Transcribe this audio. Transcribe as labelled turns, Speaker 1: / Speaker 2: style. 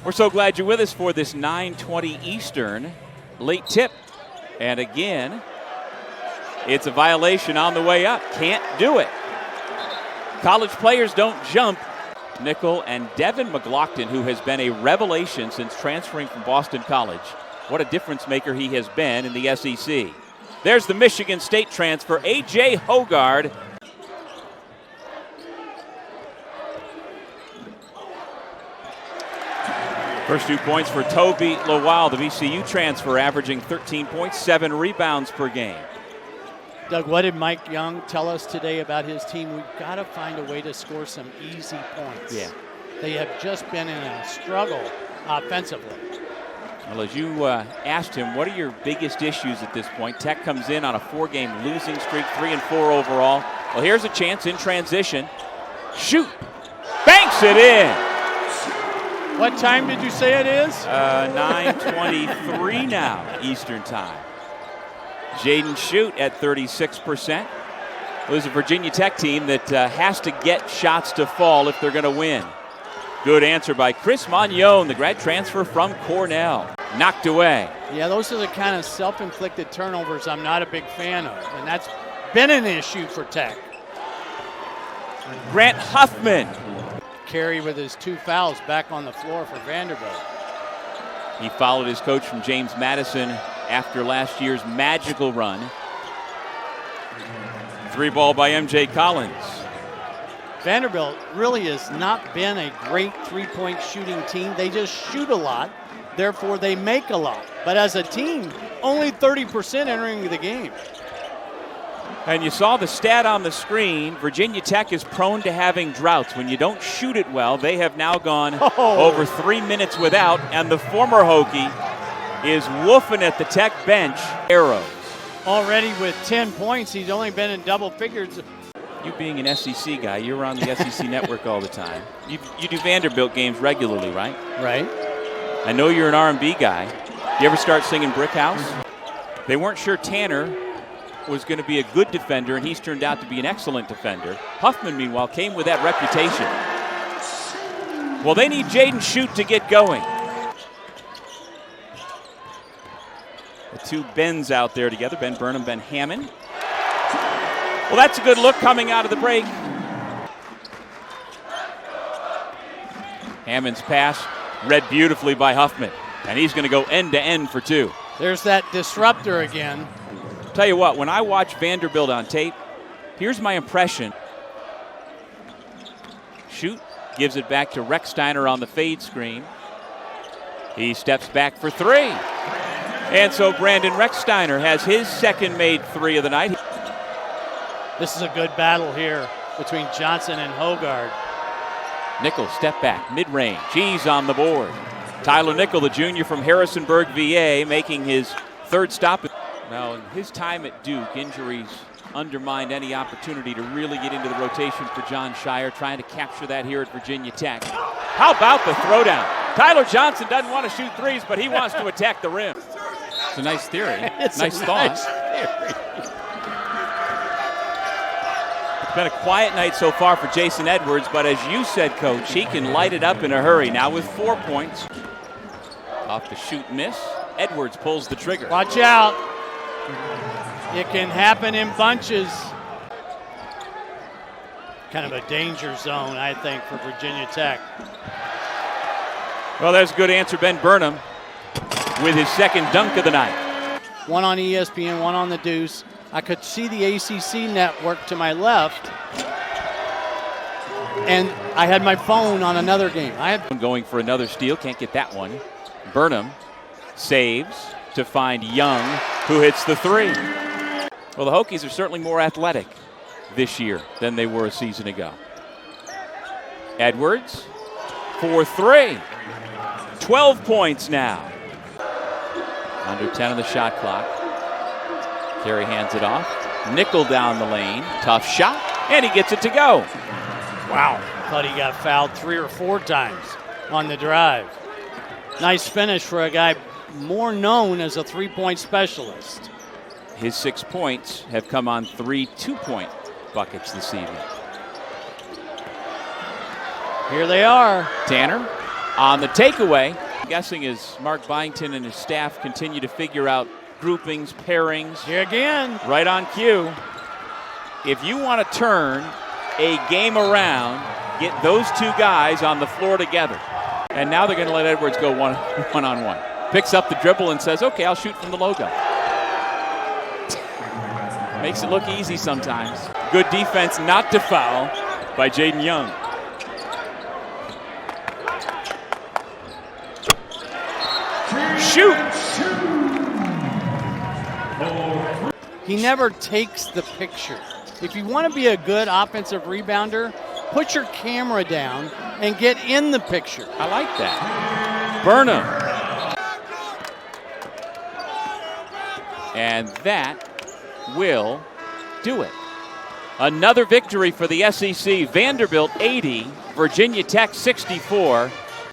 Speaker 1: We're so glad you're with us for this 9:20 Eastern late tip. And again, it's a violation on the way up. Can't do it. College players don't jump. Nickel and Devin McLaughlin, who has been a revelation since transferring from Boston College. What a difference maker he has been in the SEC. There's the Michigan State transfer, A.J. Hoggard. First 2 points for Toby Lawal, the VCU transfer, averaging 13 points, 7 rebounds per game.
Speaker 2: Doug, what did Mike Young tell us today about his team? We've got to find a way to score some easy points.
Speaker 1: Yeah.
Speaker 2: They have just been in a struggle offensively.
Speaker 1: Well, as you asked him, what are your biggest issues at this point? Tech comes in on a 4-game losing streak, 3-4 overall. Well, here's a chance in transition. Shoot! Banks it in!
Speaker 2: What time did you say it is?
Speaker 1: 9:23 now, Eastern time. Jaden Schutt at 36%. It was a Virginia Tech team that has to get shots to fall if they're going to win. Good answer by Chris Magnon, the grad transfer from Cornell. Knocked away.
Speaker 2: Yeah, those are the kind of self-inflicted turnovers I'm not a big fan of, and that's been an issue for Tech.
Speaker 1: Grant Huffman.
Speaker 2: Carey with his 2 fouls back on the floor for Vanderbilt.
Speaker 1: He followed his coach from James Madison after last year's magical run. 3 ball by M.J. Collins.
Speaker 2: Vanderbilt really has not been a great three-point shooting team. They just shoot a lot, therefore they make a lot. But as a team, only 30% entering the game.
Speaker 1: And you saw the stat on the screen. Virginia Tech is prone to having droughts. When you don't shoot it well, they have now gone over 3 minutes without, and the former Hokie is woofing at the Tech bench. Arrows.
Speaker 2: Already with 10 points, he's only been in double figures.
Speaker 1: You being an SEC guy, you're on the SEC network all the time. You do Vanderbilt games regularly, right?
Speaker 2: Right.
Speaker 1: I know you're an R&B guy. You ever start singing Brick House? They weren't sure Tanner was going to be a good defender, and he's turned out to be an excellent defender. Huffman, meanwhile, came with that reputation. Well, they need Jaden Schutt to get going. The two Bens out there together, Ben Burnham, Ben Hammond. Well, that's a good look coming out of the break. Hammond's pass read beautifully by Huffman, and he's going to go end-to-end for 2.
Speaker 2: There's that disruptor again.
Speaker 1: Tell you what, when I watch Vanderbilt on tape, here's my impression. Schutt gives it back to Rechsteiner on the fade screen. He steps back for 3. And so Brandon Rechsteiner has his second made 3 of the night.
Speaker 2: This is a good battle here between Johnson and Hoggard.
Speaker 1: Nickel, step back, mid-range. He's on the board. Tyler Nickel, the junior from Harrisonburg, VA, making his 3rd stop. Now, in his time at Duke, injuries undermined any opportunity to really get into the rotation for John Shire, trying to capture that here at Virginia Tech. How about the throwdown? Tyler Johnson doesn't want to shoot threes, but he wants to attack the rim. It's a nice theory. Nice thought. It's been a quiet night so far for Jason Edwards, but as you said, Coach, he can light it up in a hurry. Now with 4 points. Off the shoot miss. Edwards pulls the trigger.
Speaker 2: Watch out. It can happen in bunches. Kind of a danger zone, I think, for Virginia Tech.
Speaker 1: Well, there's a good answer. Ben Burnham with his 2nd dunk of the night.
Speaker 2: One on ESPN, one on the Deuce. I could see the ACC network to my left, and I had my phone on another game.
Speaker 1: Going for another steal, can't get that one. Burnham saves to find Young, who hits the 3. Well, the Hokies are certainly more athletic this year than they were a season ago. Edwards for 3. 12 points now. Under 10 on the shot clock. Carey hands it off. Nickel down the lane. Tough shot, and he gets it to go.
Speaker 2: Wow. Thought he got fouled 3 or 4 times on the drive. Nice finish for a guy more known as a 3-point specialist.
Speaker 1: His 6 points have come on 3 2-point buckets this evening.
Speaker 2: Here they are.
Speaker 1: Tanner On the takeaway, I'm guessing as Mark Byington and his staff continue to figure out groupings, pairings.
Speaker 2: Here again.
Speaker 1: Right on cue. If you want to turn a game around, get those two guys on the floor together. And now they're going to let Edwards go one-on-one. Picks up the dribble and says, okay, I'll shoot from the logo. Makes it look easy sometimes. Good defense not to foul by Jaden Young. Shoot!
Speaker 2: He never takes the picture. If you want to be a good offensive rebounder, put your camera down and get in the picture.
Speaker 1: I like that. Burnham. And that will do it. Another victory for the SEC. Vanderbilt 80, Virginia Tech 64.